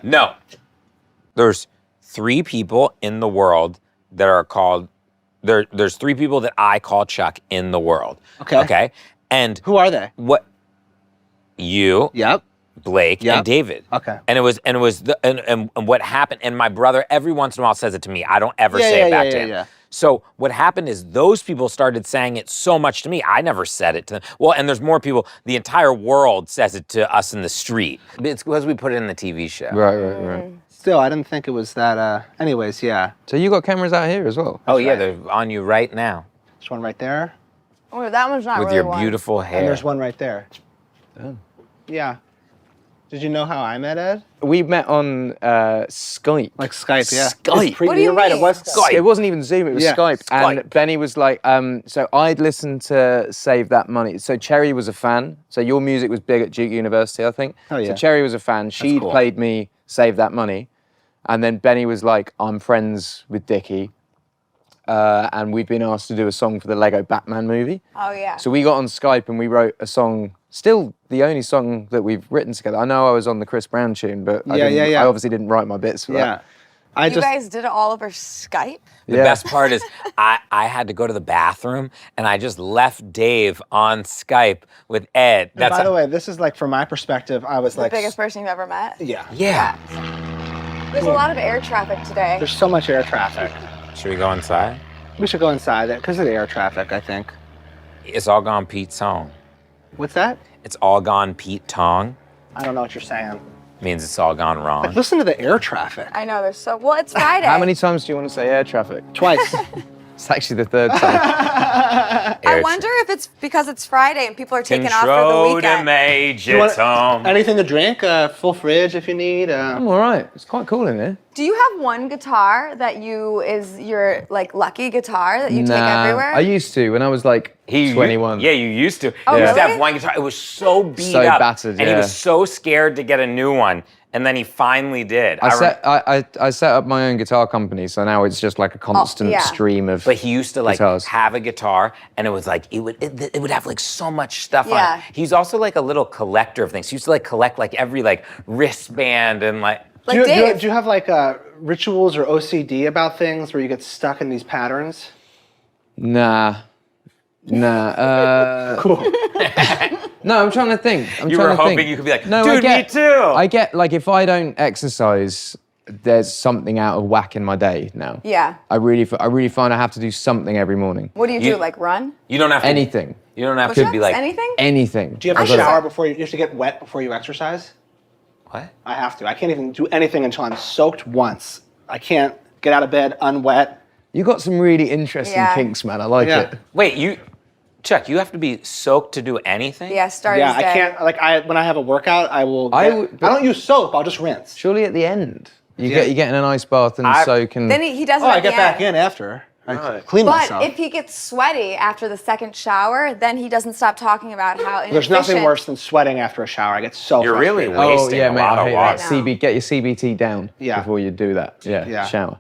No. There's 3 people in the world that are called, there's 3 people that I call Chuck in the world. Okay. Okay? And who are they? What? You. Yep. Blake and David. Okay. And what happened, and my brother every once in a while says it to me. I don't ever say it back to him. Yeah. So what happened is those people started saying it so much to me. I never said it to them. Well, and there's more people. The entire world says it to us in the street. It's because we put it in the TV show. Right. Still, I didn't think it was that, anyways, yeah. So you got cameras out here as well? Oh, yeah, they're on you right now. There's one right there. Oh, that one's not with really your one. beautiful hair. And there's one right there. Oh. Yeah. Did you know how I met Ed? We met on Skype. Like Skype, yeah. Skype. What do you You're right, it mean? was Skype. It wasn't even Zoom, it was Skype. Skype. And Benny was like, so I'd listened to Save That Money. So Cherry was a fan. So your music was big at Duke University, I think. Oh, yeah. So Cherry was a fan. She'd cool. played me Save That Money. And then Benny was like, I'm friends with Dickie. And we've been asked to do a song for the Lego Batman movie. Oh, yeah. So we got on Skype and we wrote a song, still the only song that we've written together. I know I was on the Chris Brown tune, but I obviously didn't write my bits for that. You guys did it all over Skype? The best part is I had to go to the bathroom and I just left Dave on Skype with Ed. And by the way, this is like, from my perspective, I was like... The biggest person you've ever met? Yeah. Yeah. There's a lot of air traffic today. There's so much air traffic. Should we go inside? We should go inside because of the air traffic, I think. It's all gone Pete Tong. What's that? It's all gone Pete Tong. I don't know what you're saying. Means it's all gone wrong. Like, listen to the air traffic. I know, there's so... Well, it's Friday. How many times do you want to say air traffic? Twice. It's actually the 3rd time. I wonder if it's because it's Friday and people are taking off for the weekend. Anything to drink? Full fridge if you need. I'm all right. It's quite cool in here. Do you have one guitar that is your like lucky guitar that you take everywhere? I used to when I was like 21. Yeah, you used to. Oh, You used to really? have one guitar. It was so beat So up. battered, and he yeah. was so scared to get a new one. And then he finally did. I set up my own guitar company, so now it's just like a constant stream of. But he used to like guitars. have a guitar, and it was like it would have like so much stuff on Yeah. it. He's also like a little collector of things. He used to like collect like every like wristband and like. Like Dave. Do you have like rituals or OCD about things where you get stuck in these patterns? Nah. Cool. No, I'm trying to think. You were hoping you could be like, no, dude, me too. I get like if I don't exercise, there's something out of whack in my day now. Yeah. I really find I have to do something every morning. What do you do? Like run? You don't have to. Anything. You don't have Push-ups? to be like. Anything? Anything. Do you have to shower before you have to get wet before you exercise? What? I have to. I can't even do anything until I'm soaked once. I can't get out of bed unwet. You got some really interesting kinks, man. I like it. Wait, Chuck, you have to be soaked to do anything? Yeah, start Yeah, his day. I can't. Like when I have a workout, I will. I I don't use soap. I'll just rinse. Surely at the end, you get in an ice bath and soak and. Then he does it Oh, at I get the back end. in after. I clean But myself. if he gets sweaty after the second shower, then he doesn't stop talking about how inefficient. There's nothing worse than sweating after a shower. I get so You're really frustrated. wasting yeah, a mate, lot I of hate water. that. Get your CBT down before you do that. Yeah, shower.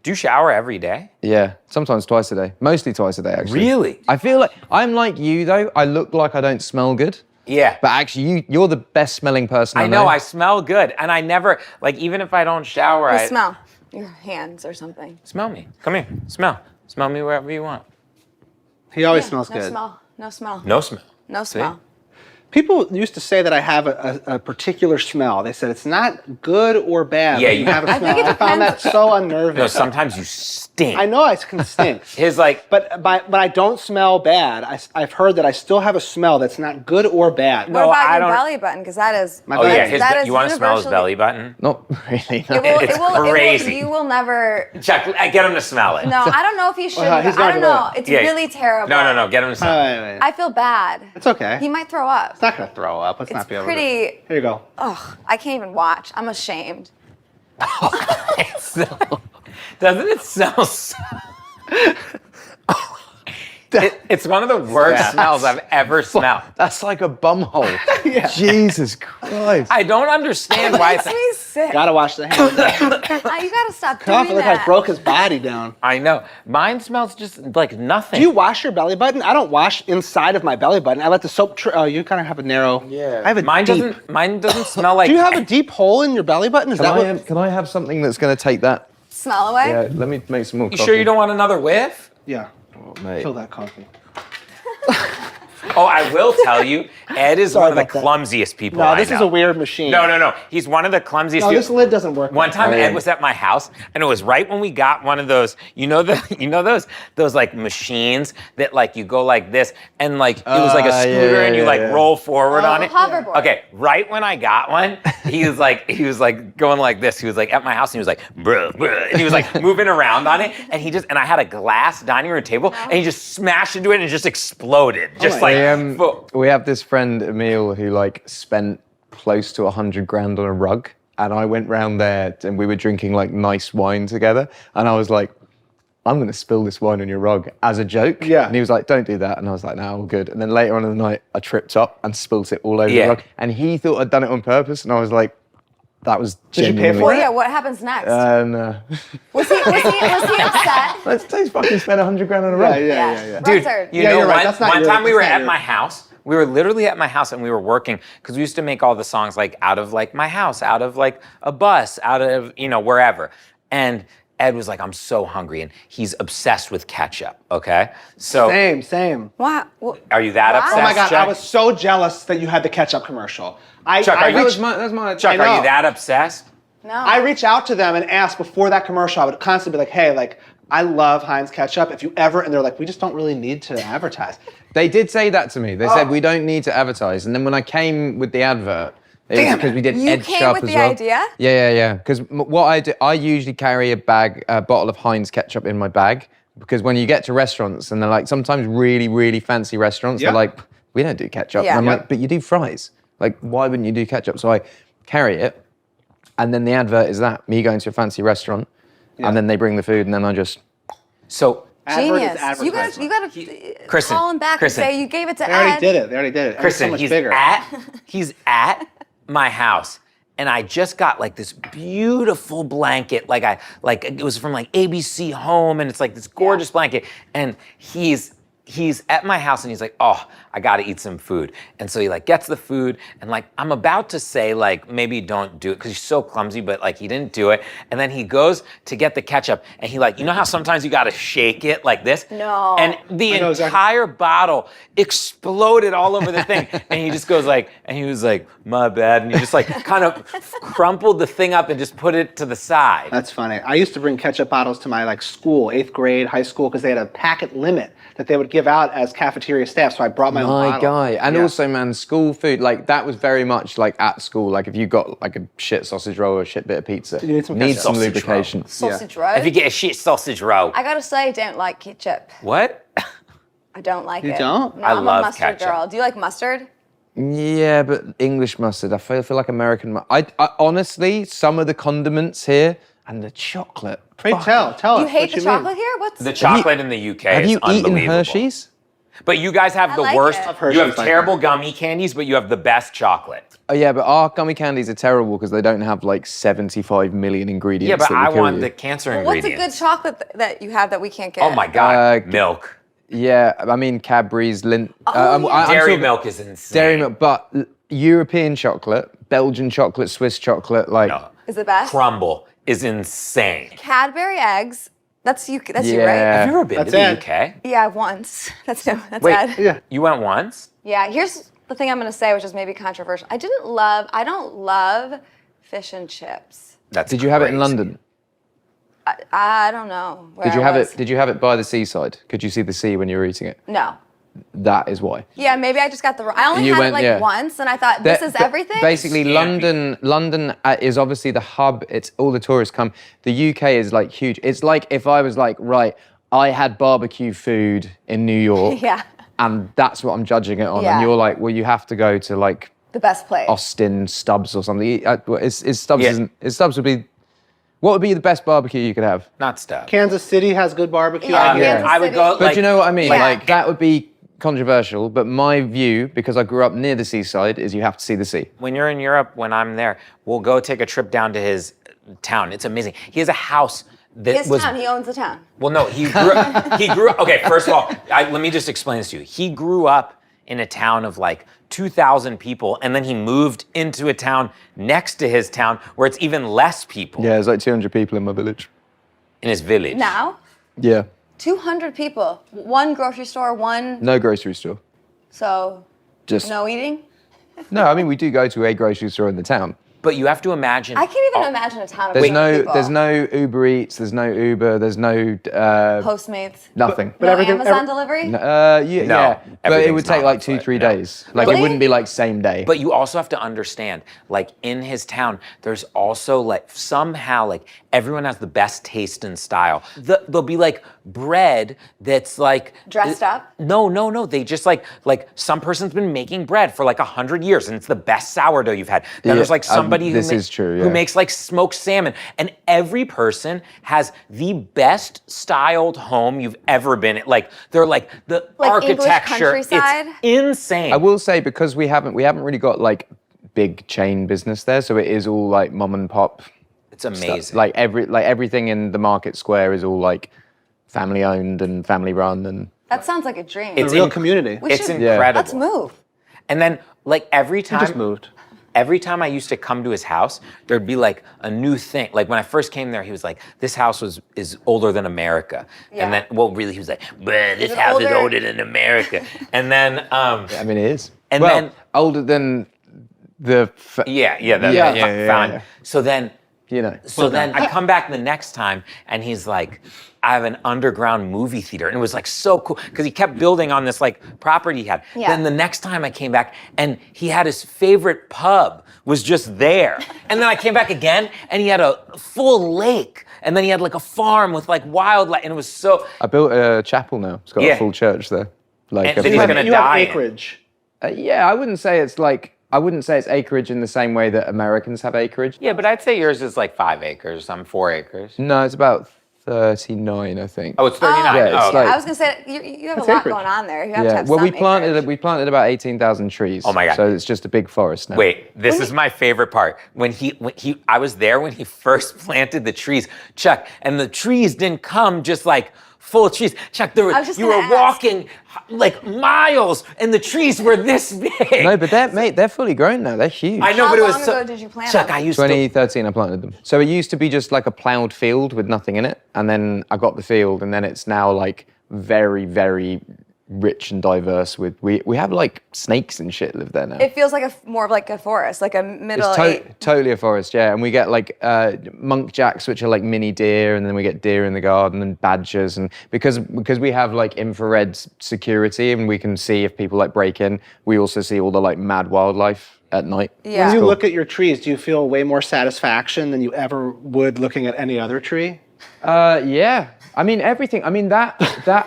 Do you shower every day? Yeah, sometimes twice a day. Mostly twice a day, actually. Really? I feel like, I'm like you though, I look like I don't smell good. Yeah. But actually, you're the best smelling person I know. I know, I smell good. And I never, like, even if I don't shower, You smell your hands or something. Smell me. Come here. Smell. Smell me wherever you want. He always smells No good. smell. No smell. No smell. No smell. People used to say that I have a particular smell. They said it's not good or bad. Yeah, but you have a I smell. think it I found that depends. so unnerving. No, sometimes you stink. I know I can stink. His like, But I don't smell bad. I've heard that I still have a smell that's not good or bad. What about I your don't- belly button? Because that is. My oh belly- yeah, that is you want to smell his universally- belly button? Not really, no. It's crazy. You will never. Chuck, get him to smell it. No, I don't know if he should. he's I not don't gonna know. do it. It's Yeah. really terrible. No, get him to smell it. Wait. I feel bad. It's okay. He might throw up. It's not gonna throw up. Let's It's not be over pretty. Here you go. Ugh, I can't even watch. I'm ashamed. Doesn't it smell so... It's one of the worst smells I've ever smelled. That's like a bum hole. Jesus Christ. I don't understand why Makes me sick. Gotta wash the hands. You gotta stop Cough, doing look that. like broke his body down. I know. Mine smells just like nothing. Do you wash your belly button? I don't wash inside of my belly button. I let the soap. Oh, you kind of have a narrow. Yeah. I have a Mine deep. doesn't smell like. Do you have a deep hole in your belly button? Is that what? Can I have something that's going to take that? Smell away? Yeah, let me make some more You coffee. sure you don't want another whiff? Yeah. Oh, mate. Kill that coffee. Oh, I will tell you, Ed is one of the about that. clumsiest people No, I this know. is a weird machine. No. He's one of the clumsiest No, people. this lid doesn't work. One time Ed was at my house, and it was right when we got one of those, those like machines that like you go like this, and like it was like a scooter, and you like roll forward on it. Hoverboard. Okay, right when I got one, he was like going like this. He was like at my house, and he was like, bruh, bruh, and he was like moving around on it, and I had a glass dining room table, and he just smashed into it, and it just exploded, just like. We have this friend, Emil, who like spent close to 100 grand on a rug. And I went round there and we were drinking like nice wine together. And I was like, I'm going to spill this wine on your rug as a joke. Yeah. And he was like, don't do that. And I was like, no, all good. And then later on in the night, I tripped up and spilt it all over the rug. And he thought I'd done it on purpose. And I was like, that was Did you pay genuinely... for Well, it? yeah, what happens next? No. Was he upset? Let's fucking spend 100 grand on a rug. Yeah. Dude, Buzzard. you Yeah, know you're right. what? That's not One your- time we that's were not at your- my house. We were literally at my house and we were working because we used to make all the songs like out of like my house, out of like a bus, out of, wherever. And Ed was like, I'm so hungry. And he's obsessed with ketchup, okay? So Same. Wow. Well, are you that Wow. obsessed, Oh my God, Chuck? I was so jealous that you had the ketchup commercial. Chuck, are you- reached- That's my... Chuck, I are know. you that obsessed? no. I reach out to them and ask before that commercial. I would constantly be like, hey, like, I love Heinz ketchup. If you ever, and they're like, we just don't really need to advertise. They did say that to me. They said we don't need to advertise. And then when I came with the advert, it was because we did You Ed came Sharp with as the well. idea? Yeah. Because what I do, I usually carry a bottle of Heinz ketchup in my bag. Because when you get to restaurants and they're like, sometimes really, really fancy restaurants, Yeah. they're like, we don't do ketchup. Yeah. And I'm Yeah. like, but you do fries. Like, why wouldn't you do ketchup? So I carry it. And then the advert is that, me going to a fancy restaurant. And then they bring the food and then I just... So, Advert is Genius. You advertisement. gotta Kristen, call him back Kristen. and say you gave it to They Ed. already did it. And it's Kristen, so much he's bigger. at my house, and I just got like this beautiful blanket, like it was from like ABC Home, and it's like this gorgeous blanket, and he's at my house and he's like, oh, I gotta eat some food. And so he like gets the food and like, I'm about to say like, maybe don't do it because he's so clumsy, but like he didn't do it. And then he goes to get the ketchup and he like, you know how sometimes you gotta shake it like this? No. And the I know exactly. entire bottle exploded all over the thing. And he just goes like, and he was like, my bad. And he just like kind of crumpled the thing up and just put it to the side. That's funny. I used to bring ketchup bottles to my like school, 8th grade, high school, because they had a packet limit that they would give out as cafeteria staff. So I brought my own My bottle. guy. And Yeah. also, man, school food, like that was very much like at school. Like if you got like a shit sausage roll or a shit bit of pizza, You need some needs ketchup. some Sausage lubrication. Sausage roll. If you get a shit sausage roll. I gotta say, I don't like ketchup. What? I don't like You it. don't? No, I I'm love a mustard ketchup. girl. Do you like mustard? Yeah, but English mustard. I feel like American. I honestly, some of the condiments here and the chocolate. Pray tell us. You hate what the you chocolate mean. here? What's The chocolate in the UK Have is you eaten unbelievable. Hershey's? But you guys have I the like worst. it. I've heard You have Hershey's like terrible gummy candies, but you have the best chocolate. Oh yeah, but our gummy candies are terrible because they don't have like 75 million ingredients. Yeah, but that will I kill want you. the cancer What's a good ingredients. chocolate that you have that we can't get? Oh my God, Uh, milk. Yeah, I mean Cadbury's, Lindt. Oh, yeah. Dairy talking- milk is insane. Dairy milk, but European chocolate, Belgian chocolate, Swiss chocolate, like. No. Is the best? Crumble is insane. Cadbury eggs. That's you. That's you, Yeah. right? Have you ever been That's to the it. UK? Yeah, once. That's Wait, Ed. Yeah. you went once? Yeah. Here's the thing I'm gonna say, which is maybe controversial. I don't love fish and chips. That's Did you have it in crazy. London? I don't know. Where Did you I have was. it? Did you have it by the seaside? Could you see the sea when you were eating it? No. That is why. Yeah, maybe I just got the wrong. I only You had went- it like yeah. once, and I thought this is Ba- everything. Basically, Can't be. London is obviously the hub. It's all the tourists come. The UK is like huge. It's like if I was like, right, I had barbecue food in New York, Yeah. and that's what I'm judging it on. Yeah. And you're like, well, you have to go to like The best place. Austin Stubbs or something. Is Stubbs Yeah. isn't? Is Stubbs would be What would be the best barbecue you could have? Not stuff. Kansas City has good barbecue. Yeah, I get it. Kansas I would City. go. But Like, you know what I mean? Yeah. Like that would be controversial. But my view, because I grew up near the seaside, is you have to see the sea. when you're in Europe, when I'm there, we'll go take a trip down to his town. It's amazing. He has a house that His was. town, he owns the town. Well, no, he grew up. He grew up. Okay, first of all, let me just explain this to you. He grew up in a town of like 2,000 people, and then he moved into a town next to his town where it's even less people. Yeah, there's like 200 people in my village. In his village. Now, Yeah, 200 people, one grocery store, one. no grocery store. So, Just no eating. no. I mean, we do go to a grocery store in the town. But you have to imagine. I can't even imagine a town of There's 200 no, people. there's no Uber Eats. There's no Uber. There's no Postmates. nothing. But No everything- Amazon delivery. Yeah, but it everything's would take not like on 2-3 foot, no. days. Like Really? it wouldn't be like same day. But you also have to understand, like in his town, there's also like somehow like everyone has the best taste and style. There'll be like bread that's like Dressed up? No. They just like some person's been making bread for like 100 years, and it's the best sourdough you've had. Then Yeah, there's like somebody this is true, who yeah. makes like smoked salmon, and every person has the best styled home you've ever been in. Like they're like the Like English architecture. countryside? It's insane. I will say because we haven't really got like big chain business there, so it is all like mom and pop. It's amazing. Like everything in the market square is all like family owned and family run and That sounds like a dream. It's a real in- community. We It's should- incredible. Let's move. And then like every I time just moved. every time I used to come to his house, there'd be like a new thing. Like when I first came there, he was like, "This house is older than America." Yeah. And then, well, really, he was like, "Bruh, this it house is older? older than America." And then, I mean it is. And well, then- older than the yeah, Yeah. So then, you know. then I come back the next time, and he's like, I have an underground movie theater. And it was like so cool because he kept building on this like property he had. Yeah. Then the next time I came back, and he had his favorite pub was just there. And then I came back again, and he had a full lake. And then he had like a farm with like wildlife. And it was so, I built a chapel now. It's got Yeah. a full church there. Like And a then You he's have, gonna you have die in. acreage. yeah, I wouldn't say it's acreage in the same way that Americans have acreage. yeah, but I'd say yours is like 5 acres, I'm 4 acres. No, it's about 39, I think. Oh, it's 39. Yeah, it's oh, okay. like- I was gonna say you have a That's lot acreage. going on there. You have to Yeah. have Well, some we acreage. planted about 18,000 trees. Oh my God. So it's just a big forest now. Wait, this is my favorite part. I was there when he first planted the trees, Chuck, and the trees didn't come just like full of trees. Chuck, I was just you were gonna ask. walking like miles, and the trees were this big. No, but they're fully grown now. They're huge. I know, How but it was long so. ago did you plant Chuck, them? I used 2013, I planted them. So it used to be just like a plowed field with nothing in it, and then I got the field, and then it's now like very, very rich and diverse. With we have like snakes and shit live there now. It feels like more of like a forest, like a middle. It's totally a forest, yeah. And we get like monk jacks, which are like mini deer, and then we get deer in the garden and badgers. And because we have like infrared security and we can see if people like break in, we also see all the like mad wildlife at night. Yeah. When you look at your trees, do you feel way more satisfaction than you ever would looking at any other tree? Yeah. I mean everything. I mean that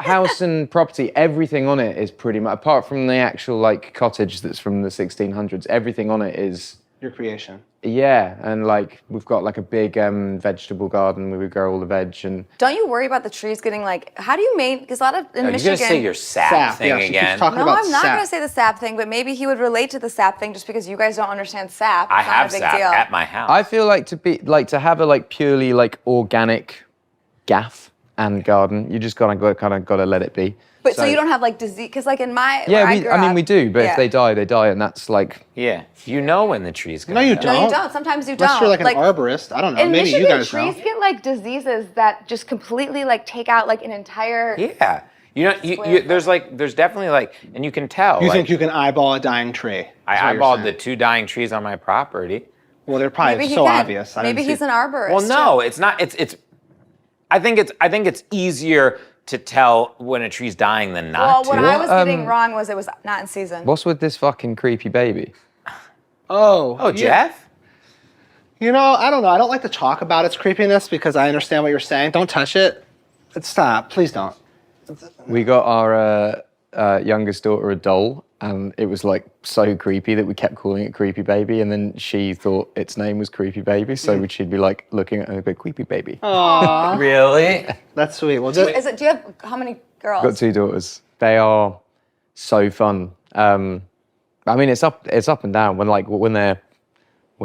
house and property, everything on it is pretty much apart from the actual like cottage that's from the 1600s. Everything on it is Your creation. yeah, and like we've got like a big vegetable garden where we grow all the veg and Don't you worry about the trees getting like? How do you make? Because a lot of in You're Michigan. gonna say your sap, Sap, thing yeah, she keeps again. talking No, about I'm not sap. gonna say the sap thing, but maybe he would relate to the sap thing just because you guys don't understand sap. I It's not have a big sap deal. at my house. I feel like to have a like purely like organic gaff and garden, you just gotta let it be. But so you don't have like disease, because like in my Yeah, where grew I mean up- we do, but yeah. if they die, and that's like yeah, you know when the tree's gonna No, you die. don't. No, you don't. Sometimes you Unless don't. you're like an arborist. I don't know. In Maybe Michigan, you guys trees know. get like diseases that just completely like take out like an entire. Yeah, you know, Square there's definitely like, and you can tell. You like, think you can eyeball a dying tree? I Is what you're eyeballed the saying. 2 dying trees on my property. Well, they're probably Maybe he so can. obvious. I Maybe didn't he's see- an arborist. Well, no, it's not. It's. I think it's easier to tell when a tree's dying than Well, not what to. I was getting wrong was it was not in season. what's with this fucking creepy baby? Oh. Oh, yeah. Jeff? You know, I don't know. I don't like to talk about its creepiness because I understand what you're saying. Don't touch it. Stop. Please don't. We got our youngest daughter a doll, and it was like so creepy that we kept calling it Creepy Baby, and then she thought its name was Creepy Baby, so she'd be like looking at her and go, Creepy Baby. Aww, Really? that's sweet. Well, Do you have how many girls? Got 2 daughters. They are so fun. I mean, it's up and down. When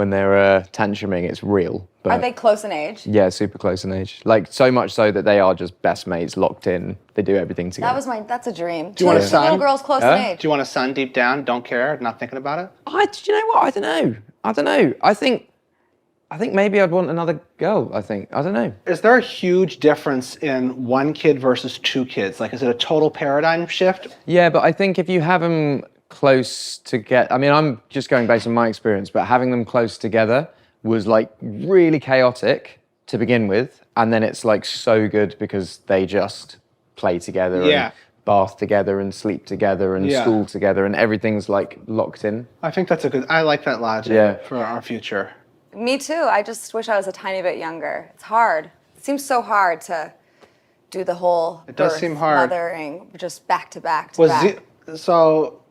they're tantruming, it's real. But Are they close in age? yeah, super close in age. Like so much so that they are just best mates, locked in. They do everything together. That's a dream. Do you want a Two son? little girls close in age. Do you want a son deep down? Don't care? Not thinking about it? Do you know what? I don't know. I think maybe I'd want another girl. I don't know. Is there a huge difference in 1 kid versus 2 kids? Like, is it a total paradigm shift? Yeah, but I think if you have them close together, I mean, I'm just going based on my experience, but having them close together was like really chaotic to begin with, and then it's like so good because they just play together and bath together and sleep together and school together, and everything's like locked in. I think that's I like that logic for our future. Me too. I just wish I was a tiny bit younger. It's hard. It seems so hard to do the whole It does birth, seem hard. mothering just back to back to back. So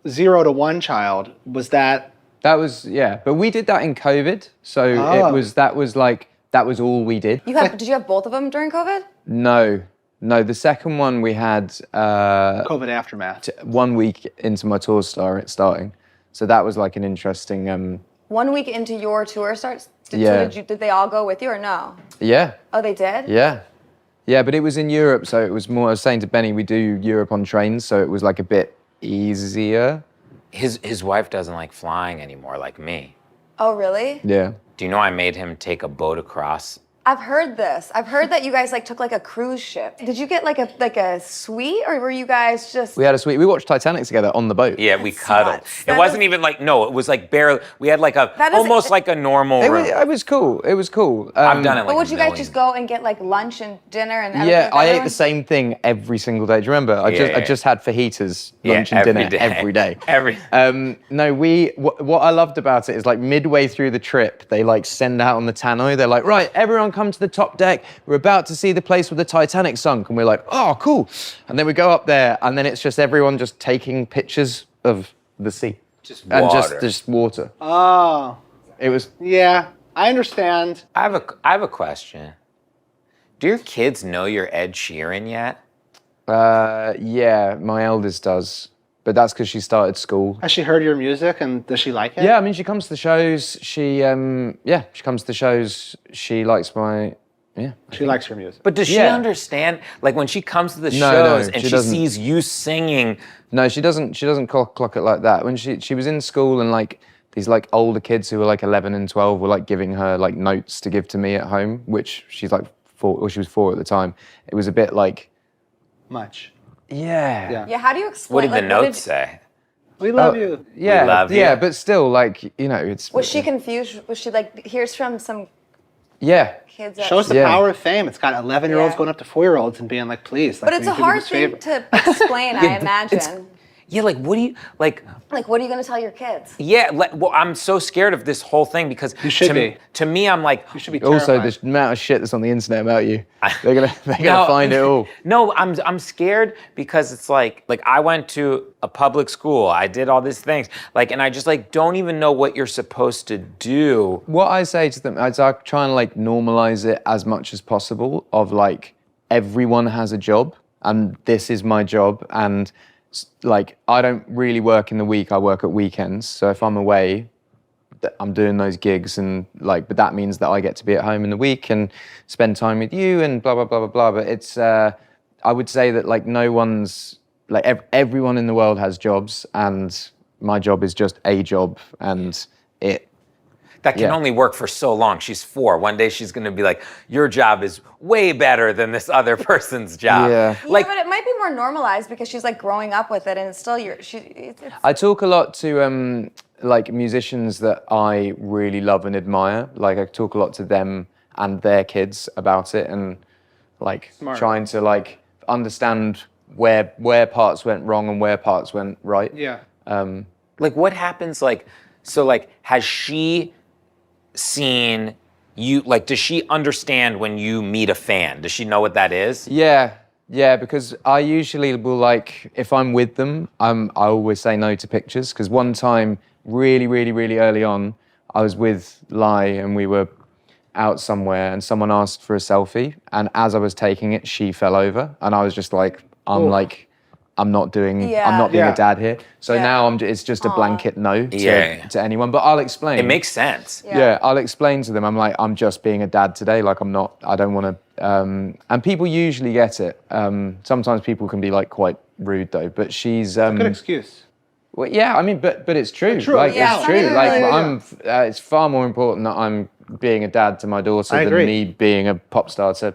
0 to 1 child, was that? That was, but we did that in COVID, so that was all we did. Did you have both of them during COVID? No, the second one we had COVID aftermath. 1 week into my tour starting, so that was like an interesting. 1 week into your tour starts? Did they all go with you or no? Yeah. Oh, they did? Yeah, but it was in Europe, so it was more. I was saying to Benny, we do Europe on trains, so it was like a bit easier. His wife doesn't like flying anymore, like me. Oh, really? Yeah. Do you know I made him take a boat across? I've heard this. I've heard that you guys like took like a cruise ship. Did you get like a suite, or were you guys just? We had a suite. We watched Titanic together on the boat. Yeah, we cuddled. nuts. It That wasn't is- even like, no, it was like barely. We had like That is- almost like a normal room. It was cool. It was cool. I've done it like But would a you guys million. just go and get like lunch and dinner and everything? Yeah, with I ate everyone? the same thing every single day. Do you remember? I just had fajitas lunch and dinner every day. No, what I loved about it is like midway through the trip, they like send out on the tannoy. They're like, right, everyone come to the top deck. We're about to see the place where the Titanic sunk. And we're like, oh, cool. And then we go up there, and then it's just everyone just taking pictures of the sea. Just And water. just water. Oh, It was, yeah, I understand. I have a question. Do your kids know you're Ed Sheeran yet? yeah, my eldest does. But that's because she started school. Has she heard your music, and does she like it? Yeah, I mean, she comes to the shows. She comes to the shows. She likes my, She likes your music. But does she understand? Like when she comes to the shows and she she doesn't. sees you singing. No, she doesn't. She doesn't clock it like that. When she was in school, and like these like older kids who were like 11 and 12 were like giving her like notes to give to me at home, which she's like 4, or she was 4 at the time. It was a bit like, Much. yeah. Yeah, how do you explain? What did the like, notes say? We love you. Yeah, love you. yeah, but still, like, you know, it's. Was she confused? Was she like, here's from some Yeah. kids that... Show us the Yeah. power of fame. It's got 11-years-olds Yeah. going up to 4-years-olds and being like, please. Like, But it's will a you do me hard this thing favor? to explain, I imagine. Yeah, like what do you like? Like, what are you going to tell your kids? Yeah, well, I'm so scared of this whole thing because You should be. To me, I'm like, You should be Also, terrified. the amount of shit that's on the internet about you, they're gonna find it all. No, I'm scared because it's like I went to a public school. I did all these things, and I just don't even know what you're supposed to do. What I say to them is I try and like normalize it as much as possible of like everyone has a job and this is my job, and like I don't really work in the week, I work at weekends. So if I'm away, I'm doing those gigs and but that means that I get to be at home in the week and spend time with you and blah, blah, blah, blah, blah. But it's, I would say that no one's, everyone in the world has jobs and my job is just a job and That can only work for so long. She's 4. One day she's gonna be like, your job is way better than this other person's job. Yeah. Yeah, but it might be more normalized because she's like growing up with it, and it's still I talk a lot to musicians that I really love and admire. Like I talk a lot to them and their kids about it, and Smart. trying to understand where parts went wrong and where parts went right. Yeah. What happens has she seen you, does she understand when you meet a fan? Does she know what that is? Yeah, Yeah, because I usually will like, if I'm with them, I always say no to pictures. Because one time, really, really, really early on, I was with Lai and we were out somewhere and someone asked for a selfie. And as I was taking it, she fell over. And I was just like, I'm not being Yeah. a dad here. So Yeah. now it's just a blanket no Yeah. to anyone. But I'll explain. It makes sense. Yeah, I'll explain to them. I'm like, I'm just being a dad today. Like, I don't want to. And people usually get it. Sometimes people can be like quite rude though. But she's. Good excuse. Well, yeah, I mean, but it's true. True, Like, yeah. it's true. Yeah. Like, Yeah. it's far more important that I'm being a dad to my daughter I than agree. me being a pop star to